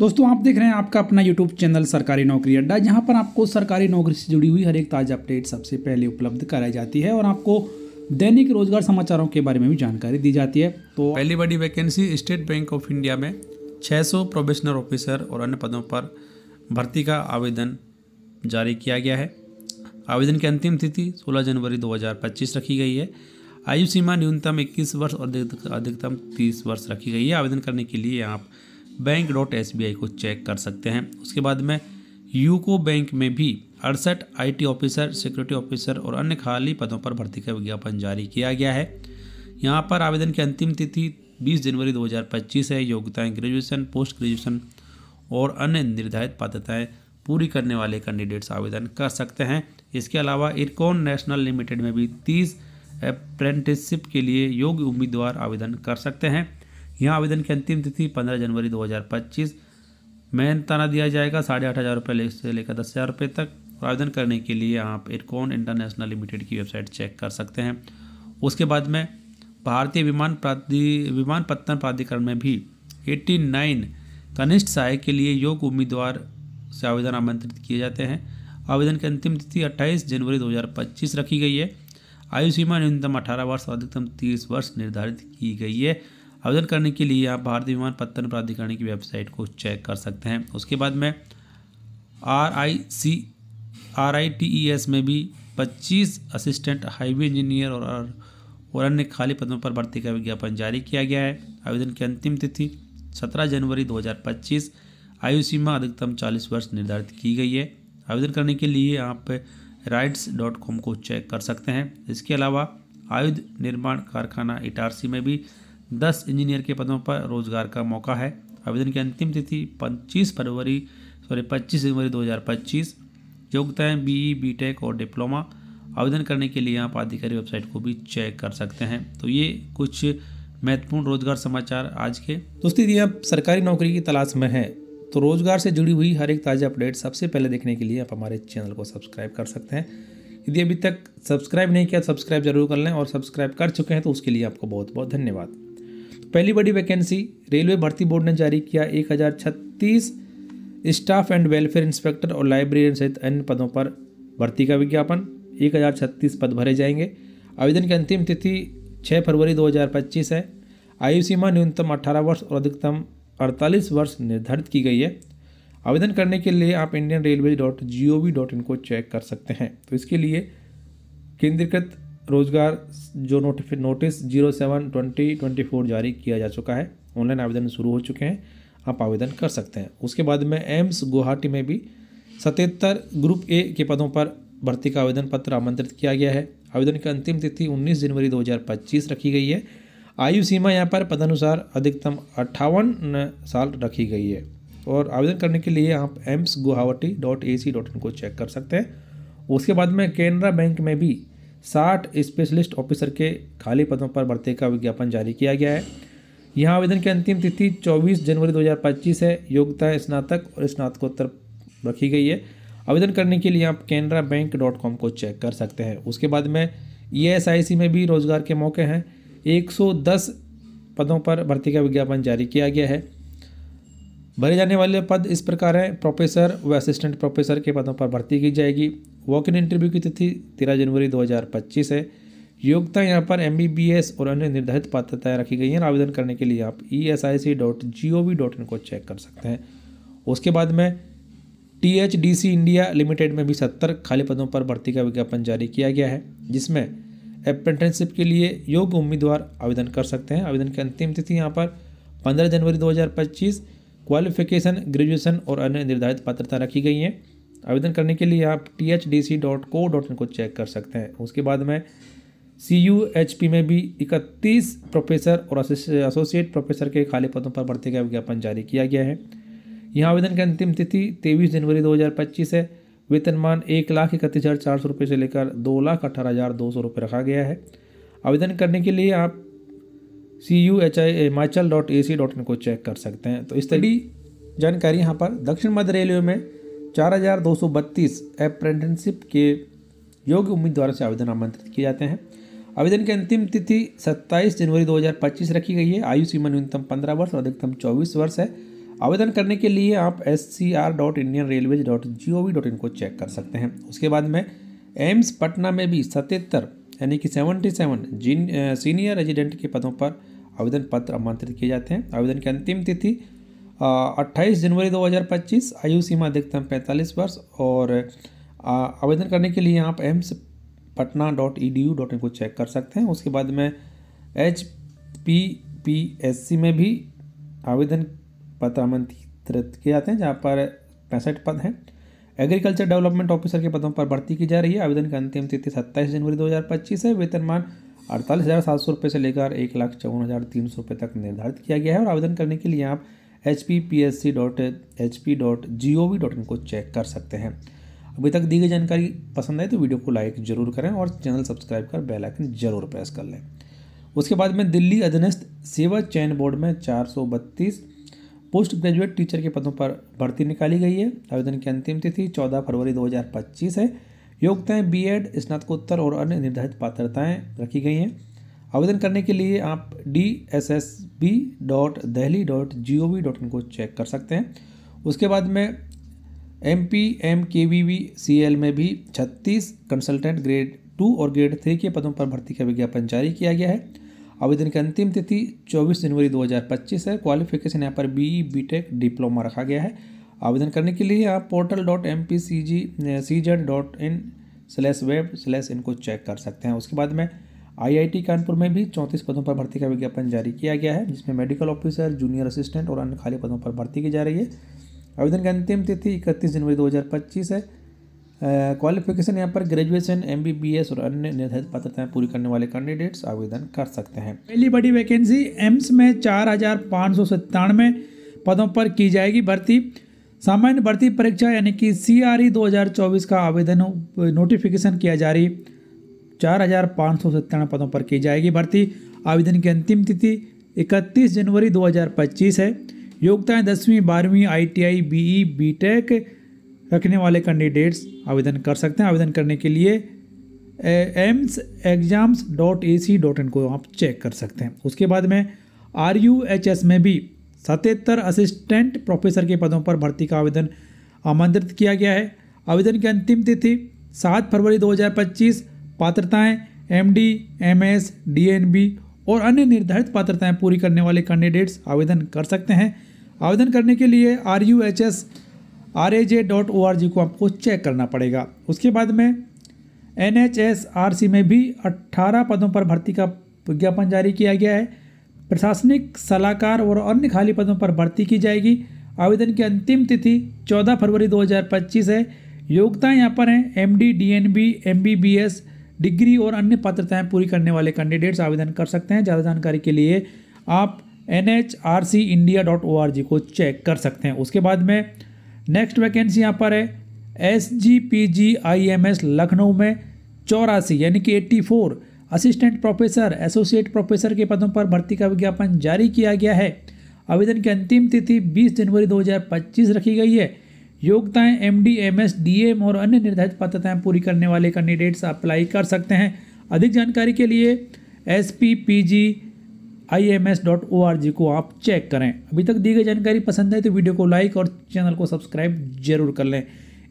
दोस्तों आप देख रहे हैं आपका अपना यूट्यूब चैनल सरकारी नौकरी अड्डा, जहां पर आपको सरकारी नौकरी से जुड़ी हुई हर एक ताज़ा अपडेट सबसे पहले उपलब्ध कराई जाती है और आपको दैनिक रोजगार समाचारों के बारे में भी जानकारी दी जाती है। तो पहली बड़ी vacancy state bank of India में 600 प्रोबेशनर ऑफिसर और अन्य पदों पर भर्ती का आवेदन जारी किया गया है। आवेदन की अंतिम तिथि 16 जनवरी 2025 रखी गई है। आयु सीमा न्यूनतम 21 वर्ष और अधिकतम 30 वर्ष रखी गई है। आवेदन करने के लिए आप बैंक.SBI को चेक कर सकते हैं। उसके बाद में यूको बैंक में भी 68 IT ऑफिसर, सिक्योरिटी ऑफिसर और अन्य खाली पदों पर भर्ती का विज्ञापन जारी किया गया है। यहाँ पर आवेदन की अंतिम तिथि 20 जनवरी 2025 है। योग्यताएं ग्रेजुएशन, पोस्ट ग्रेजुएशन और अन्य निर्धारित पात्रताएं पूरी करने वाले कैंडिडेट्स आवेदन कर सकते हैं। इसके अलावा इरकॉन नेशनल लिमिटेड में भी 30 अप्रेंटिसशिप के लिए योग्य उम्मीदवार आवेदन कर सकते हैं। यहाँ आवेदन की अंतिम तिथि 15 जनवरी 2025 मेहनताना दिया जाएगा 8,500 रुपये से लेकर 10,000 रुपये तक। आवेदन करने के लिए आप इरकॉन इंटरनेशनल लिमिटेड की वेबसाइट चेक कर सकते हैं। उसके बाद में भारतीय विमानपत्तन प्राधिकरण में भी 89 कनिष्ठ सहायक के लिए योग्य उम्मीदवार से आवेदन आमंत्रित किए जाते हैं। आवेदन की अंतिम तिथि 28 जनवरी 2025 रखी गई है। आयु सीमा न्यूनतम 18 वर्ष और अधिकतम 30 वर्ष निर्धारित की गई है। आवेदन करने के लिए आप भारतीय विमानपत्तन प्राधिकरण की वेबसाइट को चेक कर सकते हैं। उसके बाद में RITES में भी 25 असिस्टेंट हाईवे इंजीनियर और अन्य खाली पदों पर भर्ती का विज्ञापन जारी किया गया है। आवेदन की अंतिम तिथि 17 जनवरी 2025। आयु सीमा अधिकतम 40 वर्ष निर्धारित की गई है। आवेदन करने के लिए आप rides.com को चेक कर सकते हैं। इसके अलावा आयुध निर्माण कारखाना इटारसी में भी 10 इंजीनियर के पदों पर रोजगार का मौका है। आवेदन की अंतिम तिथि 25 जनवरी 2025। योग्यताएं BE, BTech और डिप्लोमा। आवेदन करने के लिए आप आधिकारिक वेबसाइट को भी चेक कर सकते हैं। तो ये कुछ महत्वपूर्ण रोजगार समाचार आज के। दोस्तों यदि आप सरकारी नौकरी की तलाश में हैं तो रोजगार से जुड़ी हुई हर एक ताज़ा अपडेट सबसे पहले देखने के लिए आप हमारे चैनल को सब्सक्राइब कर सकते हैं। यदि अभी तक सब्सक्राइब नहीं किया सब्सक्राइब जरूर कर लें और सब्सक्राइब कर चुके हैं तो उसके लिए आपको बहुत बहुत धन्यवाद। पहली बड़ी वैकेंसी रेलवे भर्ती बोर्ड ने जारी किया 1036 स्टाफ एंड वेलफेयर इंस्पेक्टर और लाइब्रेरियन सहित अन्य पदों पर भर्ती का विज्ञापन। 1036 पद भरे जाएंगे। आवेदन की अंतिम तिथि 6 फरवरी 2025 है। आयु सीमा न्यूनतम 18 वर्ष और अधिकतम 48 वर्ष निर्धारित की गई है। आवेदन करने के लिए आप indianrailways.gov.in को चेक कर सकते हैं। तो इसके लिए केंद्रीकृत रोजगार जो नोटिस 07/2024 जारी किया जा चुका है। ऑनलाइन आवेदन शुरू हो चुके हैं, आप आवेदन कर सकते हैं। उसके बाद में एम्स गुवाहाटी में भी 77 ग्रुप ए के पदों पर भर्ती का आवेदन पत्र आमंत्रित किया गया है। आवेदन की अंतिम तिथि 19 जनवरी 2025 रखी गई है। आयु सीमा यहाँ पर पदानुसार अधिकतम 58 साल रखी गई है और आवेदन करने के लिए आप emsguwahati.ac.in को चेक कर सकते हैं। उसके बाद में केनरा बैंक में भी 60 स्पेशलिस्ट ऑफिसर के खाली पदों पर भर्ती का विज्ञापन जारी किया गया है। यहाँ आवेदन की अंतिम तिथि 24 जनवरी 2025 है। योग्यता स्नातक और स्नातकोत्तर रखी गई है। आवेदन करने के लिए आप canarabank.com को चेक कर सकते हैं। उसके बाद में ESIC में भी रोजगार के मौके हैं। 110 पदों पर भर्ती का विज्ञापन जारी किया गया है। भरे जाने वाले पद इस प्रकार हैं। प्रोफेसर व असिस्टेंट प्रोफेसर के पदों पर भर्ती की जाएगी। वॉक इन इंटरव्यू की तिथि 13 जनवरी 2025 है। योग्यता यहाँ पर MBBS और अन्य निर्धारित पात्रताएं रखी गई हैं। आवेदन करने के लिए आप esic.gov.in को चेक कर सकते हैं। उसके बाद में THDC इंडिया लिमिटेड में भी 70 खाली पदों पर भर्ती का विज्ञापन जारी किया गया है, जिसमें अप्रेंटिसशिप के लिए योग्य उम्मीदवार आवेदन कर सकते हैं। आवेदन की अंतिम तिथि यहाँ पर 15 जनवरी 2025। क्वालिफिकेशन ग्रेजुएशन और अन्य निर्धारित पात्रता रखी गई हैं। आवेदन करने के लिए आप thdc.co.in को चेक कर सकते हैं। उसके बाद में CUHP में भी 31 प्रोफेसर और एसोसिएट प्रोफेसर के खाली पदों पर भर्ती का विज्ञापन जारी किया गया है। यहाँ आवेदन की अंतिम तिथि 23 जनवरी 2025 है। वेतनमान 1,31,400 रुपये से लेकर 2,18,200 रुपये रखा गया है। आवेदन करने के लिए आप CUHI-himachal.ac.in को चेक कर सकते हैं। तो इस तरह जानकारी यहाँ पर दक्षिण मध्य रेलवे में 4,232 अप्रेंटिसशिप के योग्य उम्मीदवारों से आवेदन आमंत्रित किए जाते हैं। आवेदन की अंतिम तिथि 27 जनवरी 2025 रखी गई है। आयु सीमा न्यूनतम 15 वर्ष और अधिकतम 24 वर्ष है। आवेदन करने के लिए आप scr.indianrailways.gov.in को चेक कर सकते हैं। उसके बाद में एम्स पटना में भी 77 यानी कि 77 सीनियर रेजिडेंट के पदों पर आवेदन पत्र आमंत्रित किए जाते हैं। आवेदन की अंतिम तिथि 28 जनवरी 2025, आयु सीमा अधिकतम 45 वर्ष और आवेदन करने के लिए आप emspatna.edu.in को चेक कर सकते हैं। उसके बाद में HPPSC में भी आवेदन पत्र आमंत्रित किए जाते हैं, जहाँ पर 65 पद हैं। एग्रीकल्चर डेवलपमेंट ऑफिसर के पदों पर भर्ती की जा रही है। आवेदन की अंतिम तिथि 27 जनवरी 2025 है। वेतनमान 48,700 रुपये से लेकर 1,54,300 रुपये तक निर्धारित किया गया है और आवेदन करने के लिए आप hppsc.hp.gov.in को चेक कर सकते हैं। अभी तक दी गई जानकारी पसंद आए तो वीडियो को लाइक जरूर करें और चैनल सब्सक्राइब कर बेल आइकन जरूर प्रेस कर लें। उसके बाद में दिल्ली अधीनस्थ सेवा चयन बोर्ड में 432 पोस्ट ग्रेजुएट टीचर के पदों पर भर्ती निकाली गई है। आवेदन की अंतिम तिथि 14 फरवरी 2025 है। योग्यताएं बीएड, स्नातकोत्तर और अन्य निर्धारित पात्रताएं रखी गई हैं। आवेदन करने के लिए आप dssb.delhi.gov.in को चेक कर सकते हैं। उसके बाद में MPMKVVCL में भी 36 कंसल्टेंट ग्रेड 2 और ग्रेड 3 के पदों पर भर्ती का विज्ञापन जारी किया गया है। आवेदन की अंतिम तिथि 24 जनवरी 2025 है। क्वालिफिकेशन यहाँ पर BE BTech डिप्लोमा रखा गया है। आवेदन करने के लिए आप portal.mpcg.cz.in/web/in को चेक कर सकते हैं। उसके बाद में IIT कानपुर में भी 34 पदों पर भर्ती का विज्ञापन जारी किया गया है, जिसमें मेडिकल ऑफिसर, जूनियर असिस्टेंट और अन्य खाली पदों पर भर्ती की जा रही है। आवेदन की अंतिम तिथि 31 जनवरी 2025 है। क्वालिफिकेशन यहाँ पर ग्रेजुएशन, MBBS और अन्य निर्धारित पात्रताएं पूरी करने वाले कैंडिडेट्स आवेदन कर सकते हैं। पहली बड़ी वैकेंसी एम्स में 4,597 पदों पर की जाएगी भर्ती। सामान्य भर्ती परीक्षा यानी कि CRE 2024 का आवेदन नोटिफिकेशन किया जारी 4,597 पदों पर की जाएगी भर्ती। आवेदन की अंतिम तिथि 31 जनवरी 2025 है। योग्यताएं 10वीं 12वीं ITI BE BTech रखने वाले कैंडिडेट्स आवेदन कर सकते हैं। आवेदन करने के लिए emsexams.ac.in को आप चेक कर सकते हैं। उसके बाद में RUHS में भी 77 असिस्टेंट प्रोफेसर के पदों पर भर्ती का आवेदन आमंत्रित किया गया है। आवेदन की अंतिम तिथि 7 फरवरी 2025। पात्रताएं MD, MS, DNB और अन्य निर्धारित पात्रताएं पूरी करने वाले कैंडिडेट्स आवेदन कर सकते हैं। आवेदन करने के लिए RUHS.RAJ.org को आपको चेक करना पड़ेगा। उसके बाद में NHSRC में भी 18 पदों पर भर्ती का विज्ञापन जारी किया गया है। प्रशासनिक सलाहकार और अन्य खाली पदों पर भर्ती की जाएगी। आवेदन की अंतिम तिथि 14 फरवरी 2025 है। योग्यताएं यहाँ पर हैं MD, DNB, MBBS डिग्री और अन्य पात्रताएं पूरी करने वाले कैंडिडेट्स आवेदन कर सकते हैं। ज़्यादा जानकारी के लिए आप NHRCindia.org को चेक कर सकते हैं। उसके बाद में नेक्स्ट वैकेंसी यहाँ पर है SGPGIMS लखनऊ में 84 यानी कि 84 असिस्टेंट प्रोफेसर, एसोसिएट प्रोफेसर के पदों पर भर्ती का विज्ञापन जारी किया गया है। आवेदन की अंतिम तिथि 20 जनवरी 2025 रखी गई है। योग्यताएं MD, MS, DM और अन्य निर्धारित पात्रताएं पूरी करने वाले कैंडिडेट्स अप्लाई कर सकते हैं। अधिक जानकारी के लिए SPPGIMS.org को आप चेक करें। अभी तक दी गई जानकारी पसंद है तो वीडियो को लाइक और चैनल को सब्सक्राइब जरूर कर लें।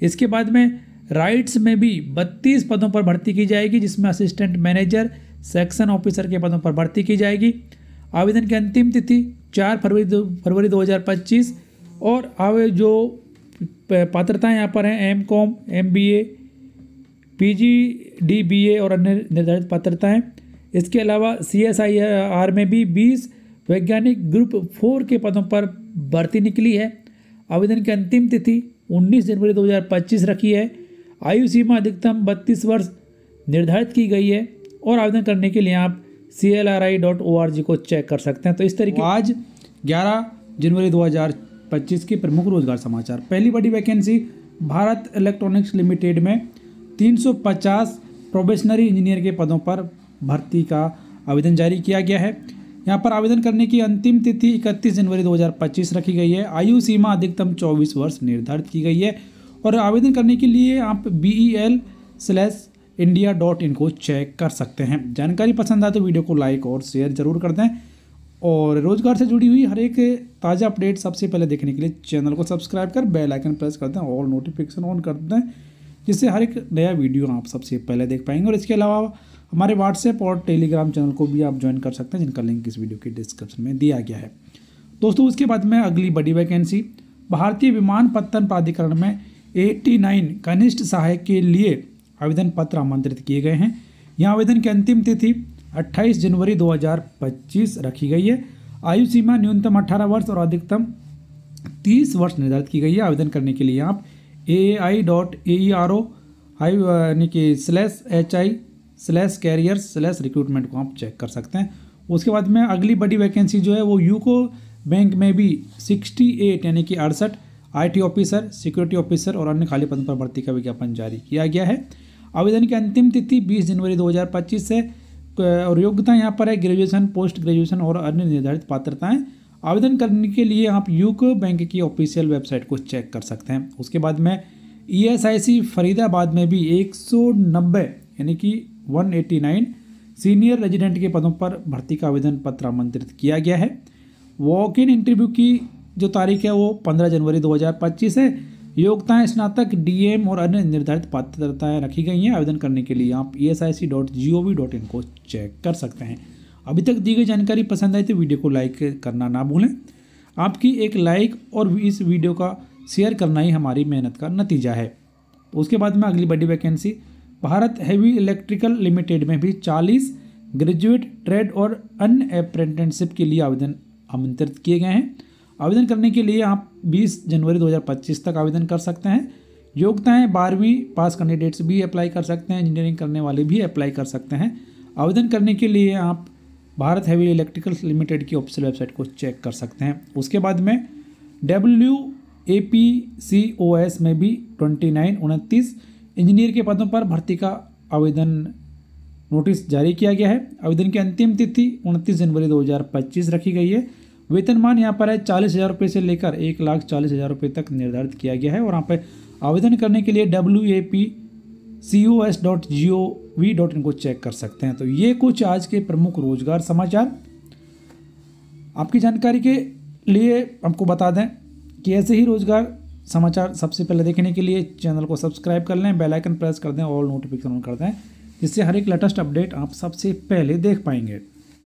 इसके बाद में राइट्स में भी 32 पदों पर भर्ती की जाएगी, जिसमें असिस्टेंट मैनेजर, सेक्शन ऑफिसर के पदों पर भर्ती की जाएगी। आवेदन की अंतिम तिथि 4 फरवरी 2025 और जो पात्रताएं यहाँ पर हैं MCOM, MBA, PGDBA और अन्य निर्धारित पात्रताएं। इसके अलावा CSIR में भी 20 वैज्ञानिक ग्रुप 4 के पदों पर भर्ती निकली है। आवेदन की अंतिम तिथि 19 जनवरी 2025 रखी है। आयु सीमा अधिकतम 32 वर्ष निर्धारित की गई है और आवेदन करने के लिए आप CLRI.org को चेक कर सकते हैं। तो इस तरीके आज 11 जनवरी 2025 के प्रमुख रोजगार समाचार। पहली बड़ी वैकेंसी भारत इलेक्ट्रॉनिक्स लिमिटेड में 350 प्रोबेशनरी इंजीनियर के पदों पर भर्ती का आवेदन जारी किया गया है। यहाँ पर आवेदन करने की अंतिम तिथि 31 जनवरी 2025 रखी गई है। आयु सीमा अधिकतम 24 वर्ष निर्धारित की गई है और आवेदन करने के लिए आप BEL/India.in को चेक कर सकते हैं। जानकारी पसंद आए तो वीडियो को लाइक और शेयर जरूर कर दें और रोजगार से जुड़ी हुई हर एक ताज़ा अपडेट सबसे पहले देखने के लिए चैनल को सब्सक्राइब कर बेल आइकन प्रेस कर दें, ऑल नोटिफिकेशन ऑन कर दें, जिससे हर एक नया वीडियो आप सबसे पहले देख पाएंगे। और इसके अलावा हमारे व्हाट्सएप और टेलीग्राम चैनल को भी आप ज्वाइन कर सकते हैं, जिनका लिंक इस वीडियो के डिस्क्रिप्शन में दिया गया है। दोस्तों, उसके बाद में अगली बड़ी वैकेंसी, भारतीय विमानपत्तन प्राधिकरण में 89 कनिष्ठ सहायक के लिए आवेदन पत्र आमंत्रित किए गए हैं। यहाँ आवेदन की अंतिम तिथि 28 जनवरी 2025 रखी गई है। आयु सीमा न्यूनतम 18 वर्ष और अधिकतम 30 वर्ष निर्धारित की गई है। आवेदन करने के लिए आप ai.aero/hi/careers/recruitment को आप चेक कर सकते हैं। उसके बाद में अगली बड़ी वैकेंसी जो है वो यूको बैंक में भी 68 यानी कि 68 IT ऑफिसर, सिक्योरिटी ऑफिसर और अन्य खाली पदों पर भर्ती का विज्ञापन जारी किया गया है। आवेदन की अंतिम तिथि 20 जनवरी 2025 से और योग्यता यहाँ पर है ग्रेजुएशन, पोस्ट ग्रेजुएशन और अन्य निर्धारित पात्रताएं। आवेदन करने के लिए आप यूको बैंक की ऑफिशियल वेबसाइट को चेक कर सकते हैं। उसके बाद में ESIC फरीदाबाद में भी 190 यानी कि 189 सीनियर रेजिडेंट के पदों पर भर्ती का आवेदन पत्र आमंत्रित किया गया है। वॉक इन इंटरव्यू की जो तारीख है वो 15 जनवरी 2025 है। योग्यताएं स्नातक, DM और अन्य निर्धारित पात्रताएं रखी गई हैं। आवेदन करने के लिए आप esic.gov.in को चेक कर सकते हैं। अभी तक दी गई जानकारी पसंद आई तो वीडियो को लाइक करना ना भूलें। आपकी एक लाइक और इस वीडियो का शेयर करना ही हमारी मेहनत का नतीजा है। उसके बाद में अगली बड़ी vacancy, Bharat heavy electrical limited में भी 40 ग्रेजुएट, ट्रेड और अन्य अप्रेंटिसशिप के लिए आवेदन आमंत्रित किए गए हैं। आवेदन करने के लिए आप 20 जनवरी 2025 तक आवेदन कर सकते हैं। योग्यताएं 12वीं पास कैंडिडेट्स भी अप्लाई कर सकते हैं, इंजीनियरिंग करने वाले भी अप्लाई कर सकते हैं। आवेदन करने के लिए आप भारत हेवी इलेक्ट्रिकल लिमिटेड की ऑफिशियल वेबसाइट को चेक कर सकते हैं। उसके बाद में WAPCOS में भी 29 इंजीनियर के पदों पर भर्ती का आवेदन नोटिस जारी किया गया है। आवेदन की अंतिम तिथि 29 जनवरी 2025 रखी गई है। वेतनमान यहाँ पर है 40,000 रुपये से लेकर 1,40,000 रुपये तक निर्धारित किया गया है। और यहाँ पर आवेदन करने के लिए WAPCOS.gov.in को चेक कर सकते हैं। तो ये कुछ आज के प्रमुख रोजगार समाचार। आपकी जानकारी के लिए हमको बता दें कि ऐसे ही रोजगार समाचार सबसे पहले देखने के लिए चैनल को सब्सक्राइब कर लें, बेल आइकन प्रेस कर दें, ऑल नोटिफिकेशन ऑन कर दें, जिससे हर एक लेटेस्ट अपडेट आप सबसे पहले देख पाएंगे।